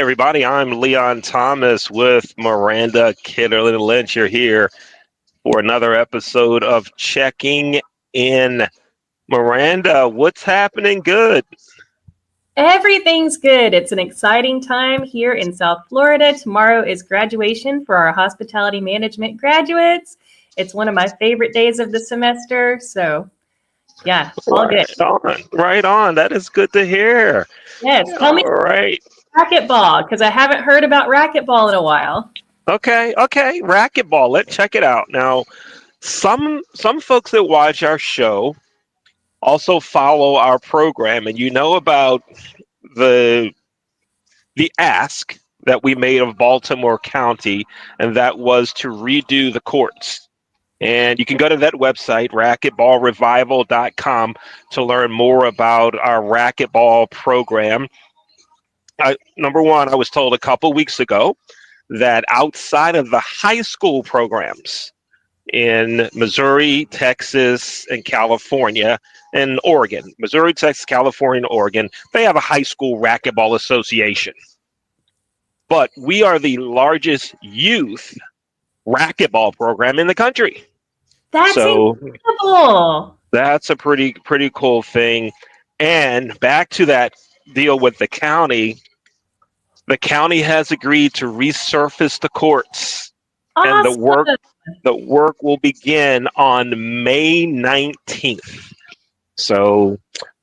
everybody. I'm Leon Thomas with Miranda Kitterly Lynch. You're here for another episode of Checking In. Miranda, what's happening good? Everything's good. It's an exciting time here in South Florida. Tomorrow is graduation for our hospitality management graduates. It's one of my favorite days of the semester. So, yeah, all good. Right on. That is good to hear. Yes, tell me All right. racquetball, because I haven't heard about racquetball in a while. Okay. Racquetball. Let's check it out. Now, some folks that watch our show also follow our program, and you know about the ask that we made of Baltimore County, and that was to redo the courts. And you can go to that website, racquetballrevival.com, to learn more about our racquetball program. Number one, I was told a couple weeks ago that outside of the high school programs in Missouri, Texas, and California, and Oregon, Missouri, Texas, California, and Oregon, they have a high school racquetball association. But we are the largest youth racquetball program in the country. That's incredible. That's a pretty cool thing. And back to that deal with the county has agreed to resurface the courts. Awesome. And the work will begin on May 19th. So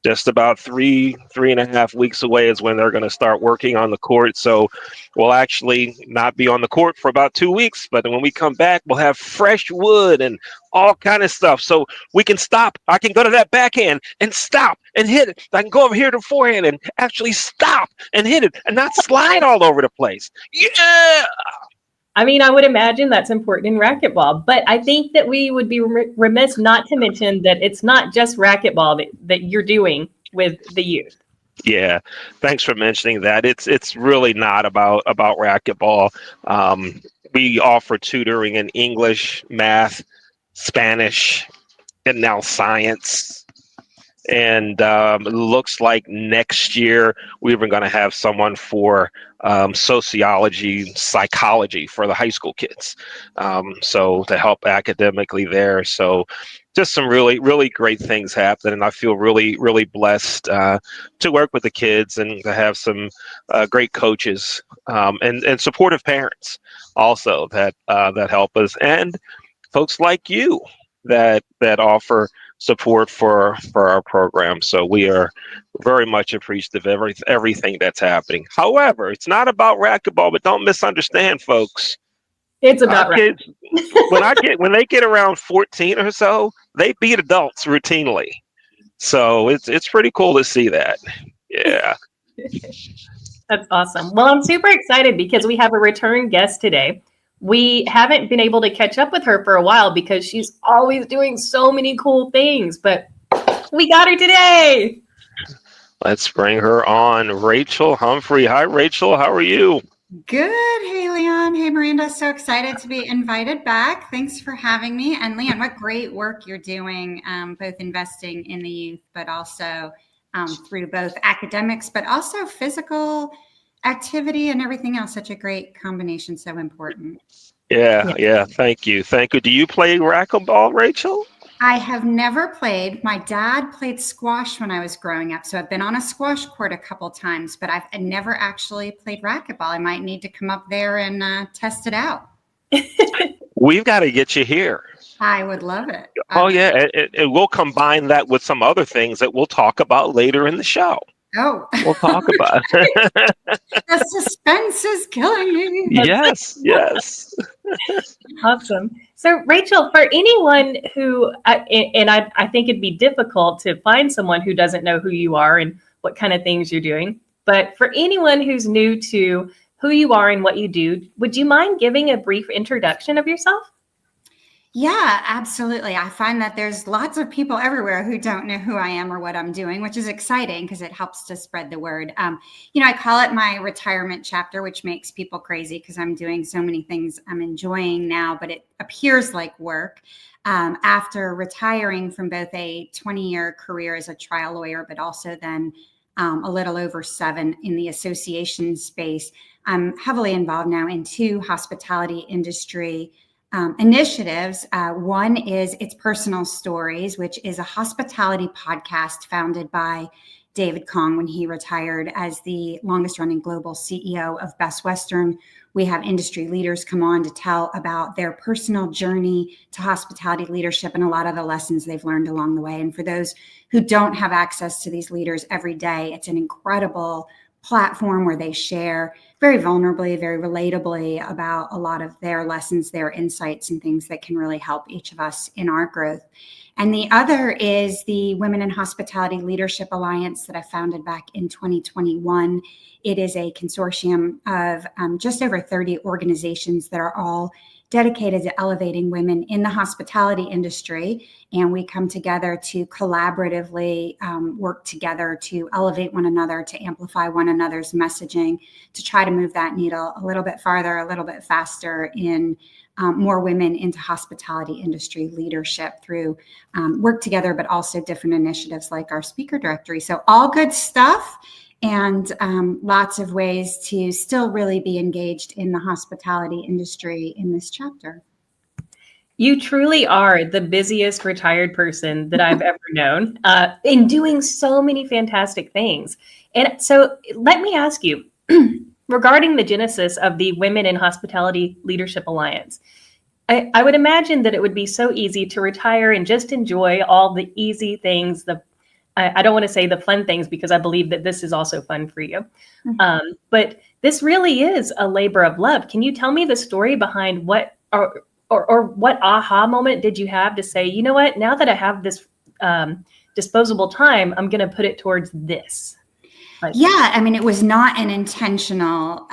just about three and a half weeks away is when they're going to start working on the court. So we'll actually not be on the court for about 2 weeks, but when we come back, we'll have fresh wood and all kind of stuff. So we can stop. I can go to that backhand and stop and hit it. I can go over here to forehand and actually stop and hit it and not slide all over the place. Yeah. I mean, I would imagine that's important in racquetball, but I think that we would be remiss not to mention that it's not just racquetball that you're doing with the youth. Yeah, thanks for mentioning that. It's really not about racquetball. We offer tutoring in English, math, Spanish, and now science. And it looks like next year we were going to have someone for sociology, psychology for the high school kids. So to help academically there. So just some really great things happening. And I feel really blessed to work with the kids and to have some great coaches and supportive parents also that help us, and folks like you that offer support for our program. So we are very much appreciative of everything that's happening. However, it's not about racquetball, but don't misunderstand, folks. It's about kids, when they get around 14 or so, they beat adults routinely. So it's pretty cool to see that. Yeah. That's awesome. Well, I'm super excited because we have a return guest today. We haven't been able to catch up with her for a while because she's always doing so many cool things, but we got her today. Let's bring her on. Rachel Humphrey. Hi, Rachel. How are you? Good. Hey, Leon. Hey, Miranda. So excited to be invited back. Thanks for having me. And Leon, what great work you're doing, both investing in the youth, but also through both academics, but also physical activity and everything else. Such a great combination. So important. Yeah. Thank you. Do you play racquetball, Rachel? I have never played. My dad played squash when I was growing up. So I've been on a squash court a couple times, but I've never actually played racquetball. I might need to come up there and test it out. We've got to get you here. I would love it. Oh, yeah. And we'll combine that with some other things that we'll talk about later in the show. Oh, we'll talk about it. The suspense is killing me. Yes. Awesome. So, Rachel, for anyone who, I think it'd be difficult to find someone who doesn't know who you are and what kind of things you're doing. But for anyone who's new to who you are and what you do, would you mind giving a brief introduction of yourself? Yeah, absolutely. I find that there's lots of people everywhere who don't know who I am or what I'm doing, which is exciting because it helps to spread the word. I call it my retirement chapter, which makes people crazy because I'm doing so many things I'm enjoying now, but it appears like work. After retiring from both a 20-year career as a trial lawyer, but also then a little over 7 in the association space. I'm heavily involved now in 2 hospitality industry initiatives. One is It's Personal Stories, which is a hospitality podcast founded by David Kong when he retired as the longest running global CEO of Best Western. We have industry leaders come on to tell about their personal journey to hospitality leadership and a lot of the lessons they've learned along the way. And for those who don't have access to these leaders every day, it's an incredible platform where they share very vulnerably, very relatably about a lot of their lessons, their insights, and things that can really help each of us in our growth. And the other is the Women in Hospitality Leadership Alliance that I founded back in 2021. It is a consortium of just over 30 organizations that are all dedicated to elevating women in the hospitality industry. And we come together to collaboratively work together to elevate one another, to amplify one another's messaging, to try to move that needle a little bit farther, a little bit faster in more women into hospitality industry leadership through work together, but also different initiatives like our speaker directory. So all good stuff. And lots of ways to still really be engaged in the hospitality industry in this chapter. You truly are the busiest retired person that I've ever known in doing so many fantastic things. And so let me ask you, regarding the genesis of the Women in Hospitality Leadership Alliance, I would imagine that it would be so easy to retire and just enjoy all the easy things, I don't want to say the fun things because I believe that this is also fun for you. But this really is a labor of love. Can you tell me the story behind what or what aha moment did you have to say, you know what, now that I have this disposable time, I'm going to put it towards this? Yeah, I mean, it was not an intentional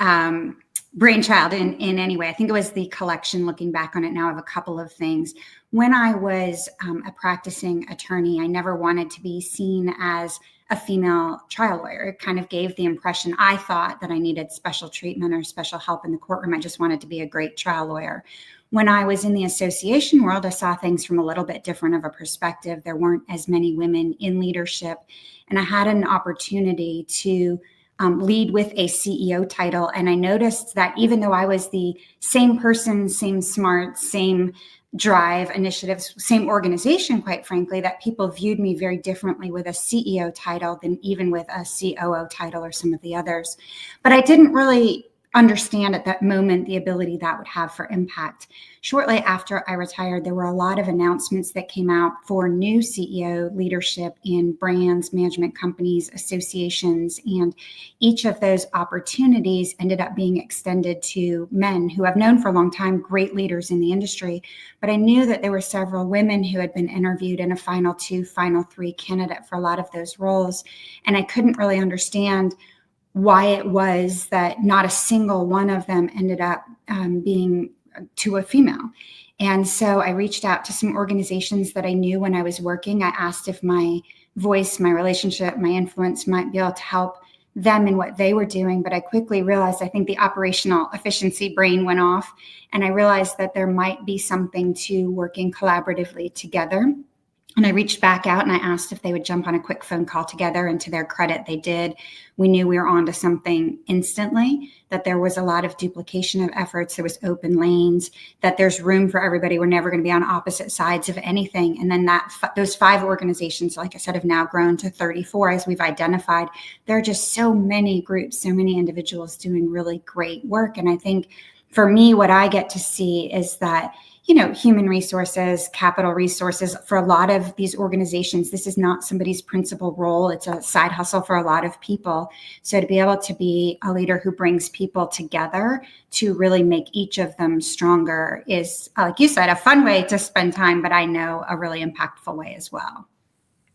brainchild in any way. I think it was the collection, looking back on it now, of a couple of things. When I was a practicing attorney, I never wanted to be seen as a female trial lawyer. It kind of gave the impression, I thought, that I needed special treatment or special help in the courtroom. I just wanted to be a great trial lawyer. When I was in the association world, I saw things from a little bit different of a perspective. There weren't as many women in leadership, and I had an opportunity to lead with a CEO title. And I noticed that even though I was the same person, same smart, same drive, initiatives, same organization, quite frankly, that people viewed me very differently with a CEO title than even with a COO title or some of the others. But I didn't really understand at that moment the ability that would have for impact. Shortly after I retired, there were a lot of announcements that came out for new CEO leadership in brands, management companies, associations, and each of those opportunities ended up being extended to men who I've known for a long time, great leaders in the industry. But I knew that there were several women who had been interviewed in a final 2, final 3 candidate for a lot of those roles. And I couldn't really understand why it was that not a single one of them ended up being to a female. And so I reached out to some organizations that I knew when I was working. I asked if my voice, my relationship, my influence might be able to help them in what they were doing. But I quickly realized, I think the operational efficiency brain went off, and I realized that there might be something to working collaboratively together. And I reached back out and I asked if they would jump on a quick phone call together. And to their credit, they did. We knew we were onto something instantly, that there was a lot of duplication of efforts. There was open lanes, that there's room for everybody. We're never going to be on opposite sides of anything. And then those 5 organizations, like I said, have now grown to 34 as we've identified. There are just so many groups, so many individuals doing really great work. And I think for me, what I get to see is that, you know, human resources, capital resources, for a lot of these organizations, this is not somebody's principal role. It's a side hustle for a lot of people. So to be able to be a leader who brings people together to really make each of them stronger is, like you said, a fun way to spend time, but I know a really impactful way as well.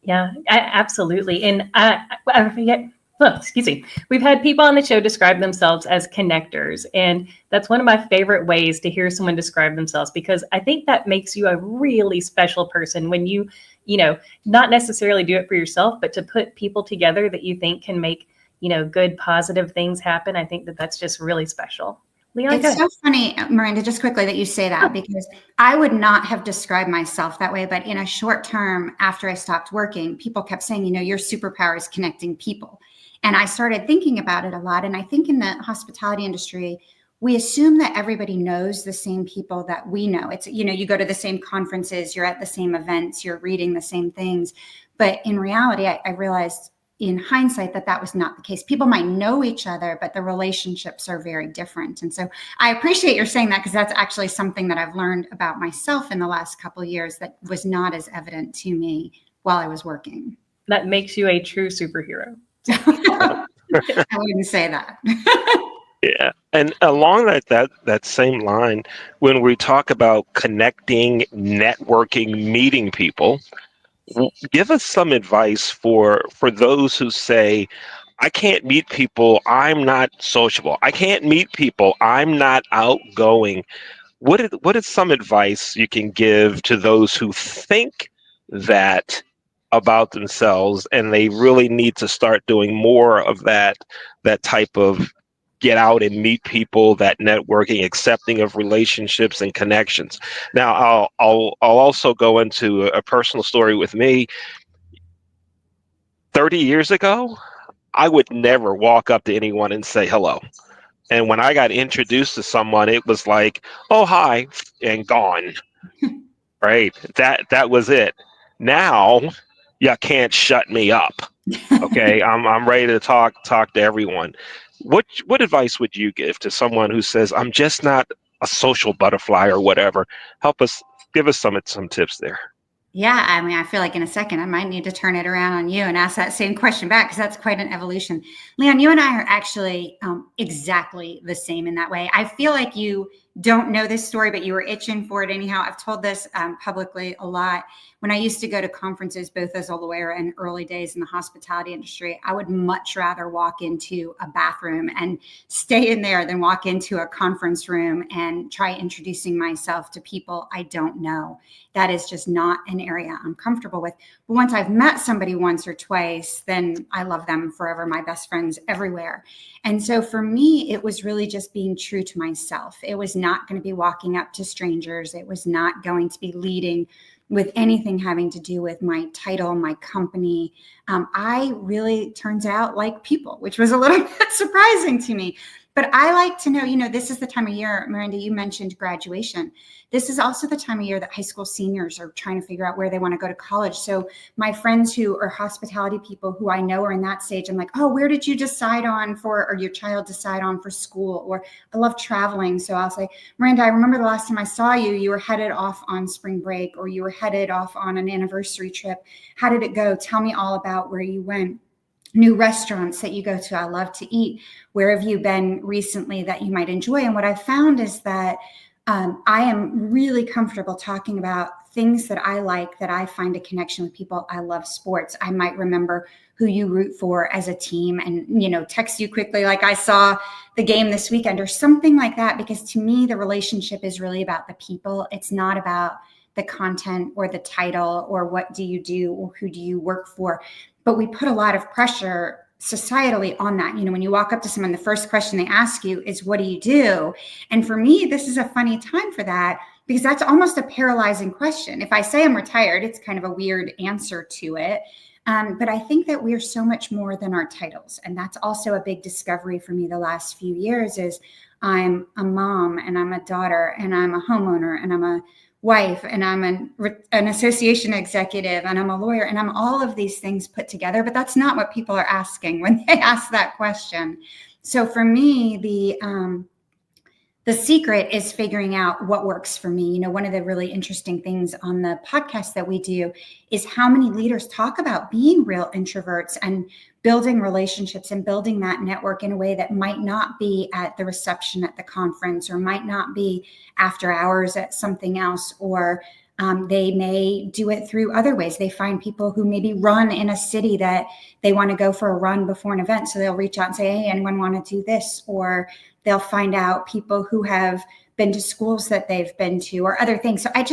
Yeah, absolutely. And I forget. Oh, excuse me. We've had people on the show describe themselves as connectors. And that's one of my favorite ways to hear someone describe themselves, because I think that makes you a really special person when you not necessarily do it for yourself, but to put people together that you think can make, good, positive things happen. I think that that's just really special. Leon, it's so funny, Miranda, just quickly that you say that, because I would not have described myself that way. But in a short term, after I stopped working, people kept saying, your superpower is connecting people. And I started thinking about it a lot. And I think in the hospitality industry, we assume that everybody knows the same people that we know. It's, you go to the same conferences, you're at the same events, you're reading the same things. But in reality, I realized in hindsight that was not the case. People might know each other, but the relationships are very different. And so I appreciate your saying that, because that's actually something that I've learned about myself in the last couple of years that was not as evident to me while I was working. That makes you a true superhero. I wouldn't say that. Yeah. And along that same line, when we talk about connecting, networking, meeting people, give us some advice for those who say, I can't meet people, I'm not sociable. I can't meet people, I'm not outgoing. What is some advice you can give to those who think that about themselves, and they really need to start doing more of that type of get out and meet people, that networking, accepting of relationships and connections? Now, I'll also go into a personal story with me. 30 years ago, I would never walk up to anyone and say hello. And when I got introduced to someone, it was like, "Oh, hi," and gone. Right? That was it. Now, you can't shut me up. Okay, I'm ready to talk to everyone. What advice would you give to someone who says, I'm just not a social butterfly or whatever? Give us some tips there. Yeah, I mean, I feel like in a second I might need to turn it around on you and ask that same question back, because that's quite an evolution. Leon, you and I are actually exactly the same in that way. I feel like you don't know this story, but you were itching for it anyhow. I've told this publicly a lot. When I used to go to conferences, both as a lawyer and early days in the hospitality industry, I would much rather walk into a bathroom and stay in there than walk into a conference room and try introducing myself to people I don't know. That is just not an area I'm comfortable with. But once I've met somebody once or twice, then I love them forever, my best friends everywhere. And so for me, it was really just being true to myself. It was not going to be walking up to strangers. It was not going to be leading with anything having to do with my title, my company. I really, turns out, like people, which was a little bit surprising to me. But I like to know, this is the time of year, Miranda, you mentioned graduation. This is also the time of year that high school seniors are trying to figure out where they want to go to college. So my friends who are hospitality people who I know are in that stage, I'm like, oh, where did you decide on for, or your child decide on for school? Or I love traveling. So I'll say, Miranda, I remember the last time I saw you, you were headed off on spring break, or you were headed off on an anniversary trip. How did it go? Tell me all about where you went. New restaurants that you go to. I love to eat. Where have you been recently that you might enjoy? And what I found is that I am really comfortable talking about things that I like, that I find a connection with people. I love sports. I might remember who you root for as a team and, text you quickly, like I saw the game this weekend or something like that. Because to me, the relationship is really about the people. It's not about the content or the title or what do you do or who do you work for. But we put a lot of pressure societally on that. When you walk up to someone, the first question they ask you is, what do you do? And for me, this is a funny time for that, because that's almost a paralyzing question. If I say I'm retired, it's kind of a weird answer to it. But I think that we're so much more than our titles. And that's also a big discovery for me the last few years is I'm a mom and I'm a daughter and I'm a homeowner and I'm a wife and I'm an association executive and I'm a lawyer and I'm all of these things put together, but that's not what people are asking when they ask that question. So for me, the secret is figuring out what works for me. One of the really interesting things on the podcast that we do is how many leaders talk about being real introverts and building relationships and building that network in a way that might not be at the reception at the conference or might not be after hours at something else, or they may do it through other ways. They find people who maybe run in a city that they want to go for a run before an event. So they'll reach out and say, hey, anyone want to do this? Or they'll find out people who have been to schools that they've been to or other things. So I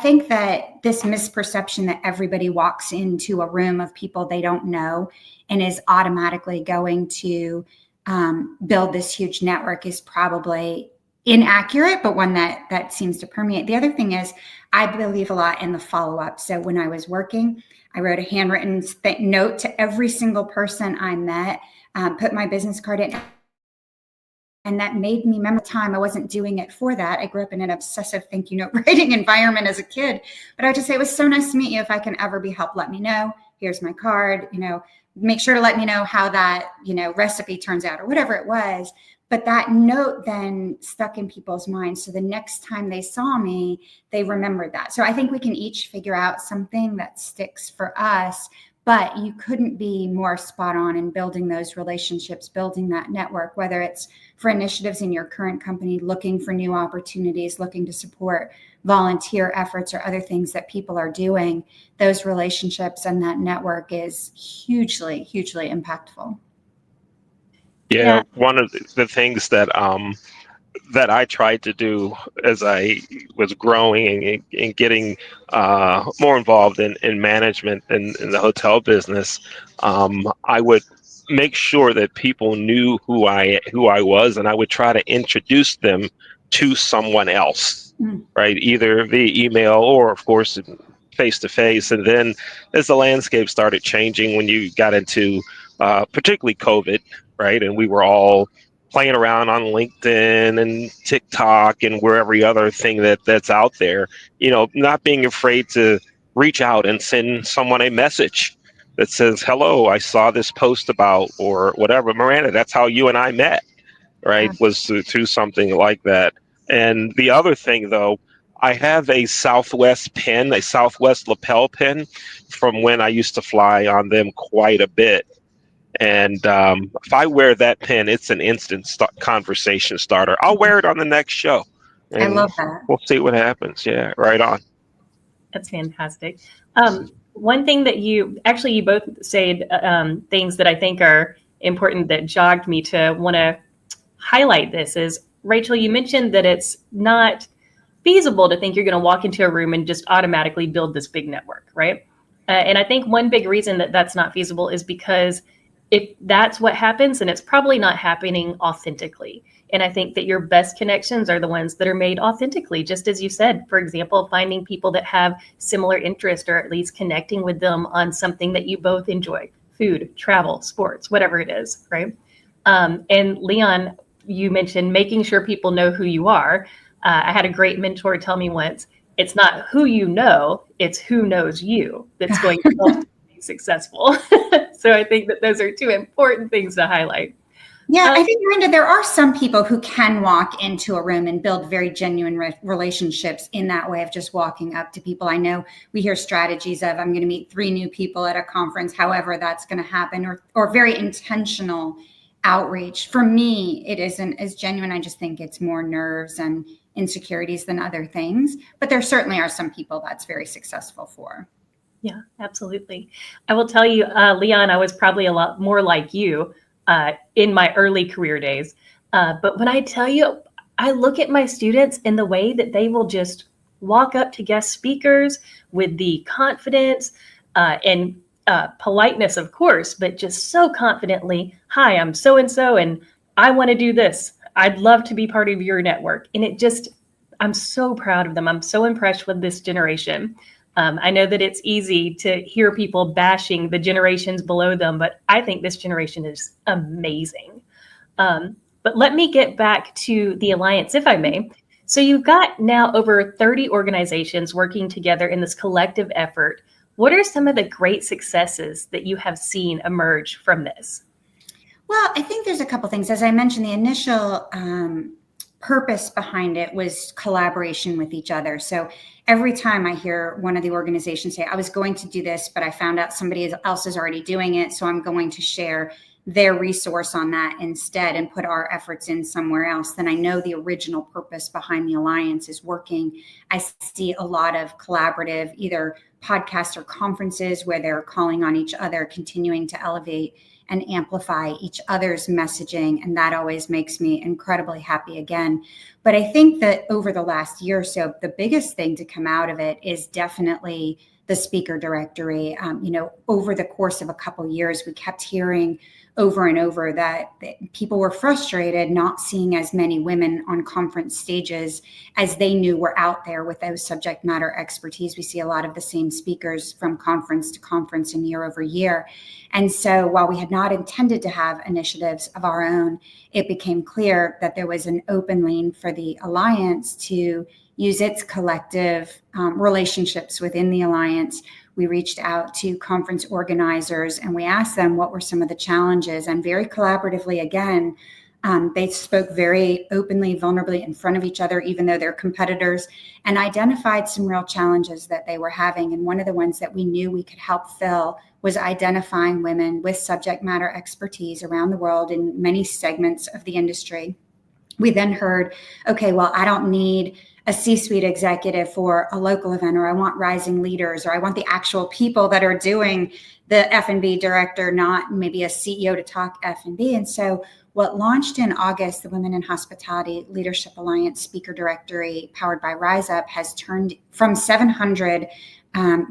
think that this misperception that everybody walks into a room of people they don't know and is automatically going to build this huge network is probably inaccurate, but one that seems to permeate. The other thing is I believe a lot in the follow-up. So when I was working, I wrote a handwritten note to every single person I met, put my business card in. And that made me remember time. I wasn't doing it for that. I grew up in an obsessive thank you note writing environment as a kid. But I would just say, it was so nice to meet you. If I can ever be helped, let me know. Here's my card. Make sure to let me know how that, recipe turns out or whatever it was. But that note then stuck in people's minds. So the next time they saw me, they remembered that. So I think we can each figure out something that sticks for us. But you couldn't be more spot on in building those relationships, building that network, whether it's for initiatives in your current company, looking for new opportunities, looking to support volunteer efforts or other things that people are doing. Those relationships and that network is hugely, hugely impactful. Yeah, one of the things that I tried to do as I was growing and getting more involved in management and in the hotel business, I would make sure that people knew who I was, and I would try to introduce them to someone else, right? Either via email or, of course, face to face. And then as the landscape started changing, when you got into particularly COVID, right, and we were all playing around on LinkedIn and TikTok and where every other thing that's out there, not being afraid to reach out and send someone a message that says, hello, I saw this post about, or whatever. Miranda, that's how you and I met, right? Yeah. Was through something like that. And the other thing, though, I have a Southwest pin, a Southwest lapel pin from when I used to fly on them quite a bit. And if I wear that pin, it's an instant conversation starter. I'll wear it on the next show, and I love that. we'll see what happens. Yeah, right on. That's fantastic. One thing that you both said things that I think are important that jogged me to want to highlight this is, Rachel, you mentioned that it's not feasible to think you're going to walk into a room and just automatically build this big network, right? And I think one big reason that that's not feasible is because if that's what happens, then it's probably not happening authentically. And I think that your best connections are the ones that are made authentically, just as you said. For example, finding people that have similar interest, or at least connecting with them on something that you both enjoy: food, travel, sports, whatever it is, right? And Leon, you mentioned making sure people know who you are. I had a great mentor tell me once, it's not who you know, it's who knows you that's going to help you be successful. So I think that those are two important things to highlight. Yeah, I think, Miranda, there are some people who can walk into a room and build very genuine relationships in that way of just walking up to people. I know we hear strategies of, I'm going to meet 3 new people at a conference, however that's going to happen, or very intentional outreach. For me, it isn't as genuine. I just think it's more nerves and insecurities than other things. But there certainly are some people that's very successful for. Yeah, absolutely. I will tell you, Leon, I was probably a lot more like you in my early career days. But when I tell you, I look at my students in the way that they will just walk up to guest speakers with the confidence and politeness, of course, but just so confidently, hi, I'm so-and-so, and I want to do this. I'd love to be part of your network. And I'm so proud of them. I'm so impressed with this generation. I know that it's easy to hear people bashing the generations below them, but I think this generation is amazing. But let me get back to the Alliance, if I may. So you've got now over 30 organizations working together in this collective effort. What are some of the great successes that you have seen emerge from this? Well, I think there's a couple things. As I mentioned, the initial purpose behind it was collaboration with each other. So every time I hear one of the organizations say, I was going to do this, but I found out somebody else is already doing it, so I'm going to share their resource on that instead and put our efforts in somewhere else, then I know the original purpose behind the Alliance is working. I see a lot of collaborative, either podcasts or conferences where they're calling on each other, continuing to elevate and amplify each other's messaging. And that always makes me incredibly happy again. But I think that over the last year or so, the biggest thing to come out of it is definitely the speaker directory. Over the course of a couple of years, we kept hearing over and over that people were frustrated not seeing as many women on conference stages as they knew were out there with those subject matter expertise. We see a lot of the same speakers from conference to conference and year over year. And so while we had not intended to have initiatives of our own, it became clear that there was an open lane for the Alliance to use its collective relationships within the Alliance. We reached out to conference organizers and we asked them what were some of the challenges, and very collaboratively, again, they spoke very openly, vulnerably in front of each other, even though they're competitors, and identified some real challenges that they were having. And one of the ones that we knew we could help fill was identifying women with subject matter expertise around the world in many segments of the industry. We then heard, okay, well, I don't need a C-suite executive for a local event, or I want rising leaders, or I want the actual people that are doing the F&B director, not maybe a CEO to talk F&B. And so what launched in August, the Women in Hospitality Leadership Alliance Speaker Directory, powered by Rise Up, has turned from 700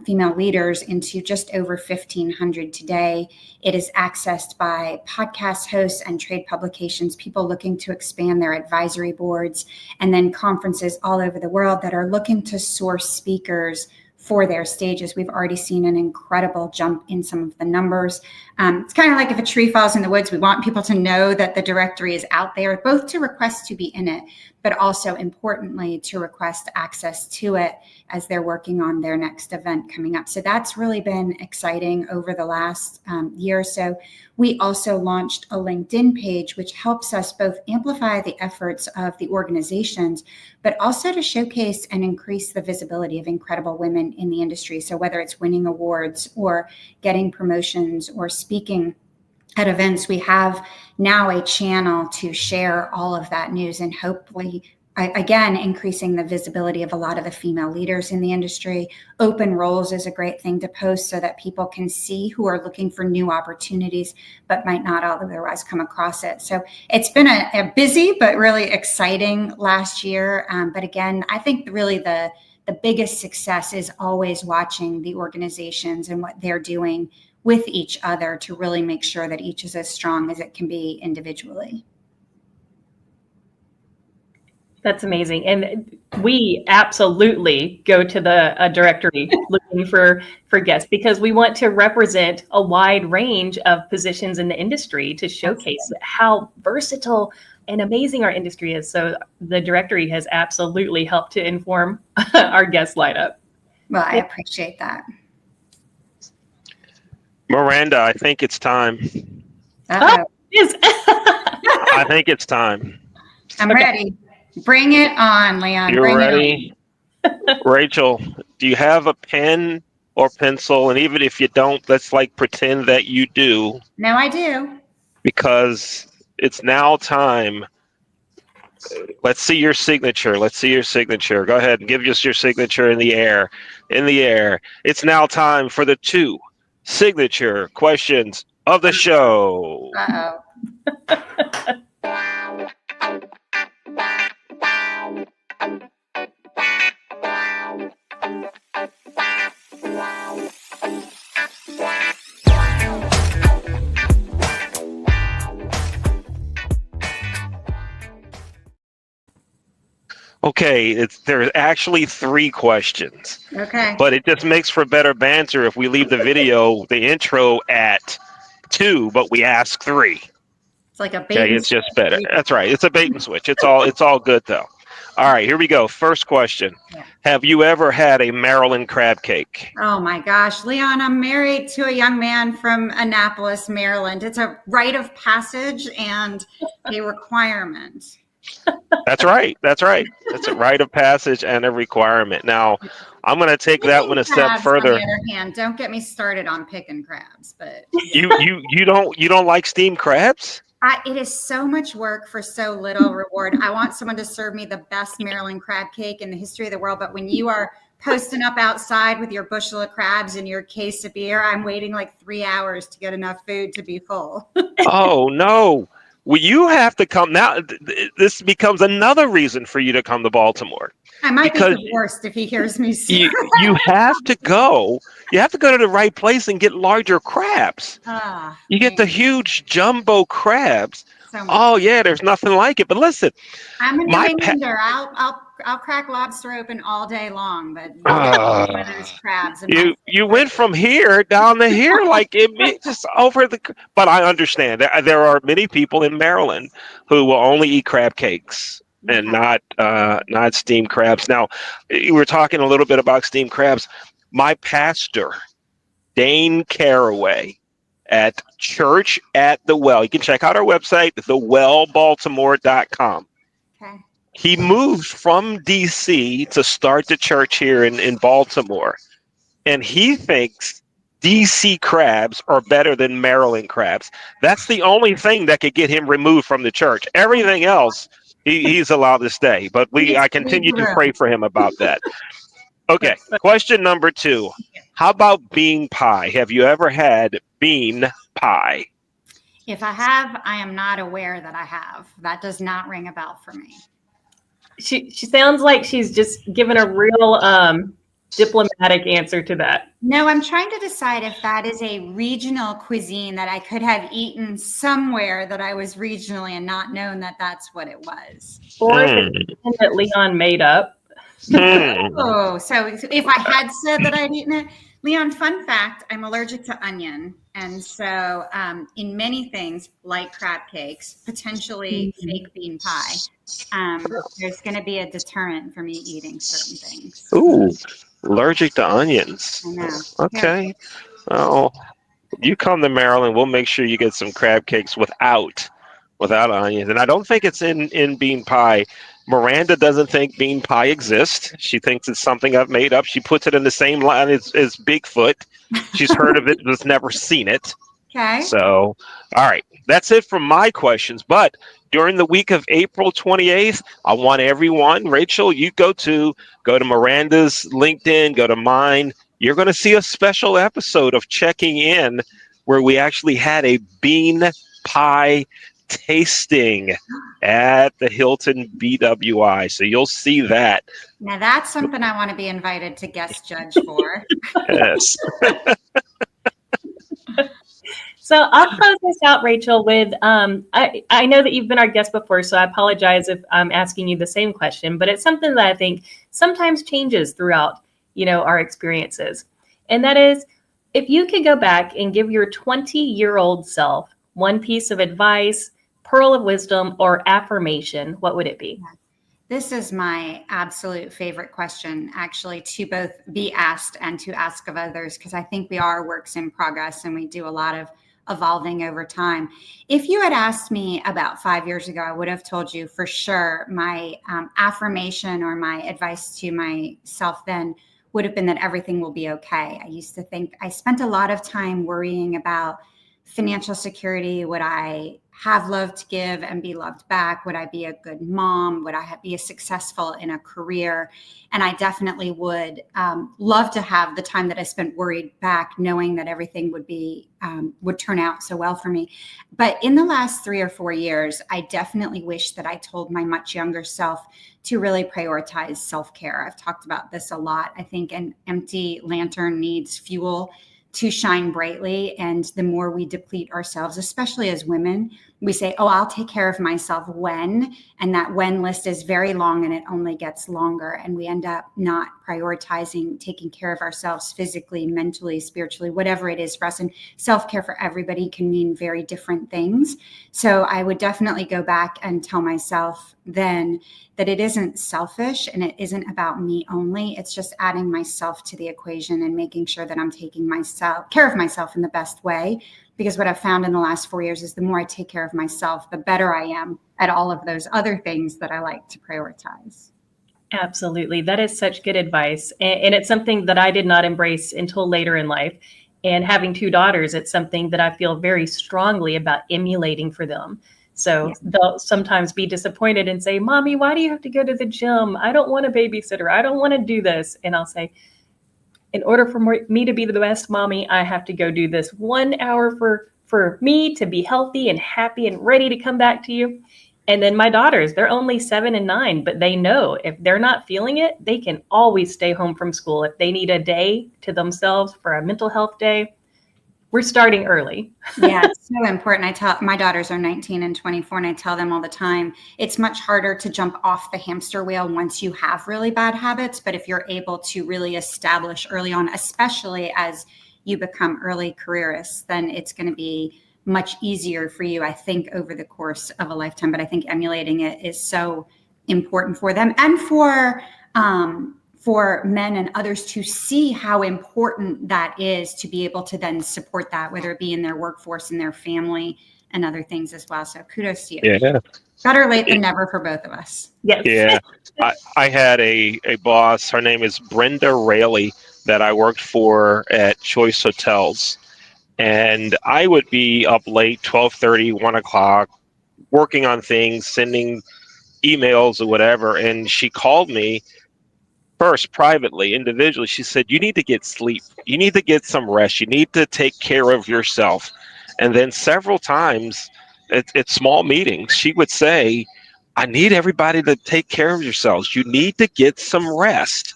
female leaders into just over 1,500 today. It is accessed by podcast hosts and trade publications, people looking to expand their advisory boards, and then conferences all over the world that are looking to source speakers for their stages. We've already seen an incredible jump in some of the numbers. It's kind of like if a tree falls in the woods, we want people to know that the directory is out there, both to request to be in it, but also importantly to request access to it as they're working on their next event coming up. So that's really been exciting over the last year or so. We also launched a LinkedIn page, which helps us both amplify the efforts of the organizations, but also to showcase and increase the visibility of incredible women in the industry. So whether it's winning awards or getting promotions or speaking at events, we have now a channel to share all of that news and hopefully, again, increasing the visibility of a lot of the female leaders in the industry. Open roles is a great thing to post so that people can see who are looking for new opportunities, but might not otherwise come across it. So it's been a busy, but really exciting last year. But again, I think really the biggest success is always watching the organizations and what they're doing with each other to really make sure that each is as strong as it can be individually. That's amazing. And we absolutely go to the directory looking for guests because we want to represent a wide range of positions in the industry to showcase how versatile and amazing our industry is. So the directory has absolutely helped to inform our guest lineup. Well, I appreciate that. Miranda, I think it's time. Uh-oh. Oh, it is. I think it's time. I'm ready. Bring it on, Leon. You're Bring ready? Rachel, do you have a pen or pencil? And even if you don't, let's pretend that you do. No, I do. Because it's now time. Let's see your signature. Let's see your signature. Go ahead and give us your signature in the air. In the air. It's now time for the 2 signature questions of the show. Uh-oh. Okay, there's actually 3 questions. Okay. But it just makes for better banter if we leave the intro at 2, but we ask 3. It's like a bait. Okay, it's just better. That's right. It's a bait and switch. It's all good though. All right, here we go. First question. Yeah. Have you ever had a Maryland crab cake? Oh my gosh, Leon, I'm married to a young man from Annapolis, Maryland. It's a rite of passage and a requirement. That's right. That's a rite of passage and a requirement. Now, I'm going to take that one a step further. On the other hand, don't get me started on picking crabs, but you don't like steamed crabs? It is so much work for so little reward. I want someone to serve me the best Maryland crab cake in the history of the world, but when you are posting up outside with your bushel of crabs and your case of beer, I'm waiting 3 hours to get enough food to be full. Oh no. Well, you have to come now. This becomes another reason for you to come to Baltimore I might be because divorced if he hears me say. you have to go. You have to go to the right place and get larger crabs. Ah, You get the man, huge jumbo crabs. so much. Oh yeah, there's nothing like it. But listen, I'm a New my pet. Englander. I'll crack lobster open all day long, but you get one of those Uh, crabs in my you face. went from here down to here like just over the. But I understand there are many people in Maryland who will only eat crab cakes and Okay. not steamed crabs. Now, we were talking a little bit about steamed crabs. My pastor, Dane Caraway, at Church at the Well. You can check out our website, thewellbaltimore.com. Okay. He moved from DC to start the church here in Baltimore. And he thinks DC crabs are better than Maryland crabs. That's the only thing that could get him removed from the church. Everything else, he's allowed to stay. But He gets I to leave continue the to pray room. for him about that. Okay, That's funny. question number 2. How about bean pie? Have you ever had bean pie? If I have, I am not aware that I have. That does not ring a bell for me. She sounds like she's just given a real diplomatic answer to that. No, I'm trying to decide if that is a regional cuisine that I could have eaten somewhere that I was regionally and not known that that's what it was. Or if Hmm. it's something that Leon made up. Oh, so if I had said that I'd eaten it, Leon, fun fact, I'm allergic to onion. And so in many things, like crab cakes, potentially fake bean pie, there's going to be a deterrent for me eating certain things. Ooh, allergic to onions. I know. Okay. Well, you come to Maryland, we'll make sure you get some crab cakes without onions. And I don't think it's in bean pie. Miranda doesn't think bean pie exists. She thinks it's something I've made up. She puts it in the same line as Bigfoot. She's heard of it, but never seen it. Okay. So, all right, that's it from my questions. But during the week of April 28th, I want everyone, Rachel, you go to Miranda's LinkedIn, go to mine. You're going to see a special episode of Checking In where we actually had a bean pie tasting at the Hilton BWI. So you'll see that. Now that's something I want to be invited to guest judge for. Yes. So I'll close this out, Rachel, with I know that you've been our guest before, so I apologize if I'm asking you the same question, but it's something that I think sometimes changes throughout, our experiences. And that is, if you could go back and give your 20-year-old self one piece of advice, pearl of wisdom, or affirmation, what would it be? This is my absolute favorite question, actually, to both be asked and to ask of others, because I think we are works in progress and we do a lot of evolving over time. If you had asked me about 5 years ago, I would have told you for sure my affirmation or my advice to myself then would have been that everything will be okay. I used to think, I spent a lot of time worrying about financial security. Would I have love to give and be loved back? Would I be a good mom? Would I be successful in a career? And I definitely would love to have the time that I spent worried back, knowing that everything would turn out so well for me. But in the last 3 or 4 years, I definitely wish that I told my much younger self to really prioritize self-care. I've talked about this a lot. I think an empty lantern needs fuel to shine brightly. And the more we deplete ourselves, especially as women, we say, oh, I'll take care of myself when, and that when list is very long and it only gets longer. And we end up not prioritizing taking care of ourselves physically, mentally, spiritually, whatever it is for us. And self-care for everybody can mean very different things. So I would definitely go back and tell myself then that it isn't selfish and it isn't about me only. It's just adding myself to the equation and making sure that I'm taking care of myself in the best way. Because what I've found in the last 4 years is the more I take care of myself, the better I am at all of those other things that I like to prioritize. Absolutely. That is such good advice. And it's something that I did not embrace until later in life. And having 2 daughters, it's something that I feel very strongly about emulating for them. So they'll sometimes be disappointed and say, Mommy, why do you have to go to the gym? I don't want a babysitter. I don't want to do this. And I'll say, in order for me to be the best mommy, I have to go do this 1 hour for me to be healthy and happy and ready to come back to you. And then my daughters, they're only 7 and 9, but they know if they're not feeling it, they can always stay home from school. If they need a day to themselves for a mental health day, we're starting early. Yeah, it's so important. I tell my daughters are 19 and 24, and I tell them all the time, it's much harder to jump off the hamster wheel once you have really bad habits. But if you're able to really establish early on, especially as you become early careerists, then it's going to be much easier for you, I think, over the course of a lifetime. But I think emulating it is so important for them and for men and others to see how important that is, to be able to then support that, whether it be in their workforce, in their family, and other things as well. So kudos to you. Yeah. Better late than never for both of us. Yes. Yeah. I had a boss, her name is Brenda Raley, that I worked for at Choice Hotels. And I would be up late, 12:30, 1 o'clock, working on things, sending emails or whatever. And she called me first privately, individually. She said, you need to get sleep. You need to get some rest. You need to take care of yourself. And then several times at small meetings, she would say, I need everybody to take care of yourselves. You need to get some rest.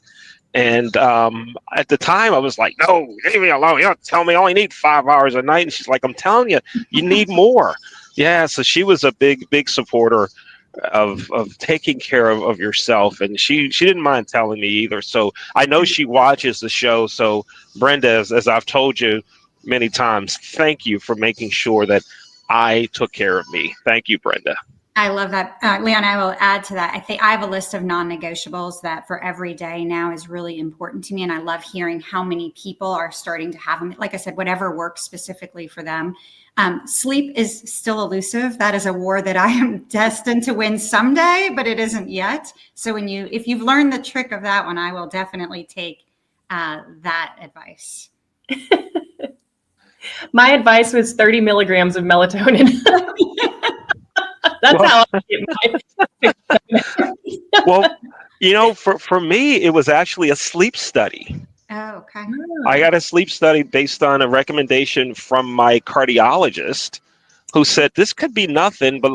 And at the time, I was like, no, leave me alone. You don't tell me I only need 5 hours a night. And she's like, I'm telling you, you need more. Yeah, so she was a big supporter of taking care of yourself. And she didn't mind telling me either. So I know she watches the show. So Brenda, as I've told you many times, thank you for making sure that I took care of me. Thank you, Brenda. I love that. Leon, I will add to that. I think I have a list of non-negotiables that for every day now is really important to me. And I love hearing how many people are starting to have them. Like I said, whatever works specifically for them. Sleep is still elusive. That is a war that I am destined to win someday, but it isn't yet. So if you've learned the trick of that one, I will definitely take that advice. My advice was 30 milligrams of melatonin. That's how I get my. Well, for me, it was actually a sleep study. Oh, okay. I got a sleep study based on a recommendation from my cardiologist, who said this could be nothing, but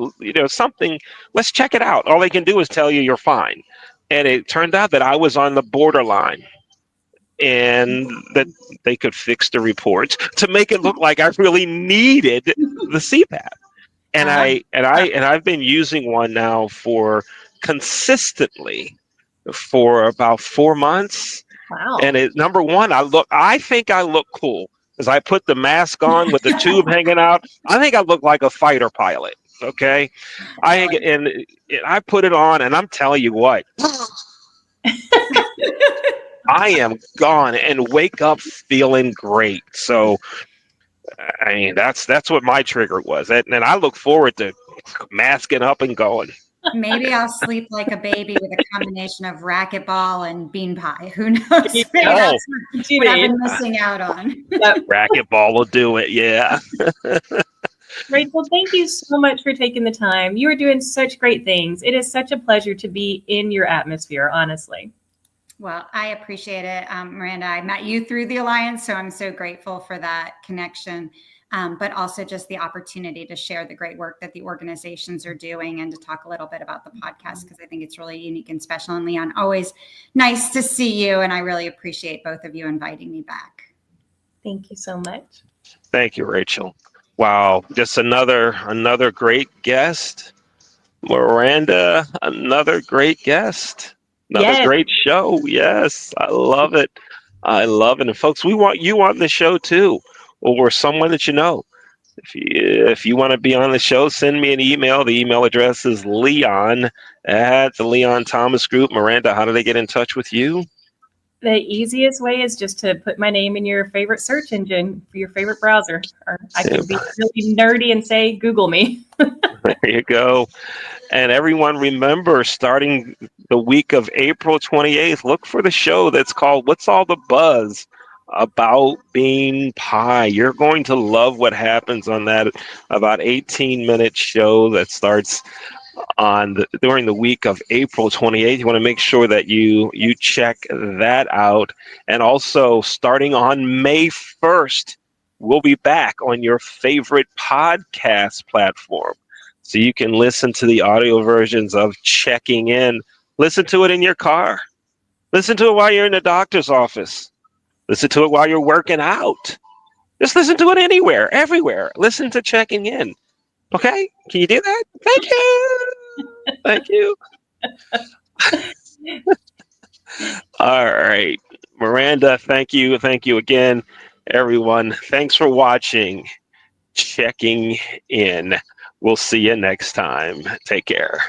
something. Let's check it out. All they can do is tell you you're fine, and it turned out that I was on the borderline, and that they could fix the reports to make it look like I really needed the CPAP. And I've been using one now consistently for about 4 months. Wow. And number one, I think I look cool as I put the mask on with the tube hanging out. I think I look like a fighter pilot. Okay. I put it on, and I'm telling you what, I am gone and wake up feeling great. So, I mean, that's what my trigger was. And I look forward to masking up and going. Maybe I'll sleep like a baby with a combination of racquetball and bean pie. Who knows? Maybe that's what I've been missing out on. Racquetball will do it. Yeah. Rachel, thank you so much for taking the time. You are doing such great things. It is such a pleasure to be in your atmosphere, honestly. Well, I appreciate it, Miranda. I met you through the Alliance, so I'm so grateful for that connection, but also just the opportunity to share the great work that the organizations are doing and to talk a little bit about the podcast, because I think it's really unique and special. And Leon, always nice to see you, and I really appreciate both of you inviting me back. Thank you so much. Thank you, Rachel. Wow, just another great guest. Miranda, another great guest. Another great show. Yes, I love it. I love it. And folks, we want you on the show too, or someone that you know. If you want to be on the show, send me an email. The email address is Leon at the Leon Thomas Group. Miranda, how do they get in touch with you? The easiest way is just to put my name in your favorite search engine for your favorite browser. Or I can be really nerdy and say, Google me. There you go. And everyone, remember, starting the week of April 28th, look for the show that's called What's All the Buzz About Bean Pie. You're going to love what happens on that about 18-minute show that starts during the week of April 28th. You want to make sure that you check that out. And also, starting on May 1st, we'll be back on your favorite podcast platform. So you can listen to the audio versions of Checking In. Listen to it in your car. Listen to it while you're in the doctor's office. Listen to it while you're working out. Just listen to it anywhere, everywhere. Listen to Checking In. Okay? Can you do that? Thank you. Thank you. All right. Miranda, thank you. Thank you again, everyone. Thanks for watching Checking In. We'll see you next time. Take care.